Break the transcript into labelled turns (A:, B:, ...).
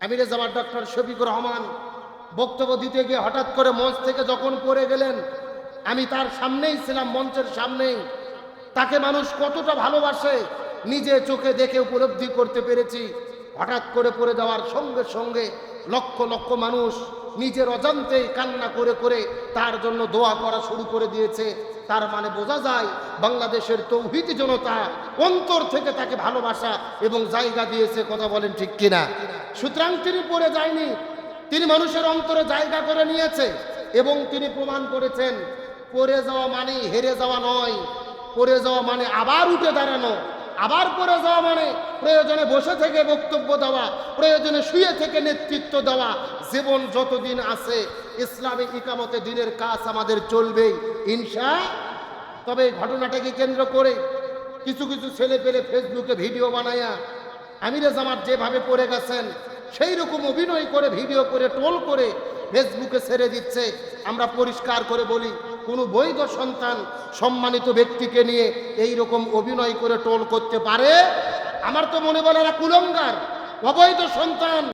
A: আমিরে জামাত ডক্টর শফিকুর রহমান বক্তব্য দিতে গিয়ে হঠাৎ করে মঞ্চ থেকে যখন পড়ে গেলেন, আমি তার সামনেই ছিলাম, মঞ্চের সামনেই। তাকে মানুষ কতটা ভালোবাসে নিজে চোখে দেখে উপলব্ধি করতে পেরেছি। হঠাৎ করে পড়ে যাওয়ার সঙ্গে সঙ্গে লক্ষ লক্ষ মানুষ নিজের অজান্তেই কান্না করে করে তার জন্য দোয়া করা শুরু করে দিয়েছে। তার মানে বোঝা যায় বাংলাদেশের তৌহিদি জনতা অন্তর থেকে তাকে ভালোবাসা এবং জায়গা দিয়েছে। কথা বলেন ঠিক কিনা? সুতরাং তিনি পড়ে যায়নি, তিনি মানুষের অন্তরে জায়গা করে নিয়েছে এবং তিনি প্রমাণ করেছেন পড়ে যাওয়া মানে হেরে যাওয়া নয়, পড়ে যাওয়া মানে আবার উঠে দাঁড়ানো, আবার পড়ে যাওয়া মানে প্রয়োজনে বসে থেকে বক্তব্য দেওয়া, প্রয়োজনে শুয়ে থেকে নেতৃত্ব দেওয়া। জীবন যতদিন আছে ইসলামী ইকামতে দিনের কাজ আমাদের চলবেই ইনশা। তবে ঘটনাটাকে কেন্দ্র করে কিছু কিছু ছেলে পেলে ফেসবুকে ভিডিও বানায়া আমিরে জামাত যেভাবে পড়ে গেছেন সেই রকম অভিনয় করে ভিডিও করে টোল করে ফেসবুকে ছেড়ে দিচ্ছে। আমরা পরিষ্কার করে বলি, কোনো বৈধ সন্তান সম্মানিত ব্যক্তিকে নিয়ে এই রকম অভিনয় করে টোল করতে পারে? আমার তো মনে বলে এরা কুলঙ্গার, অবৈধ সন্তান।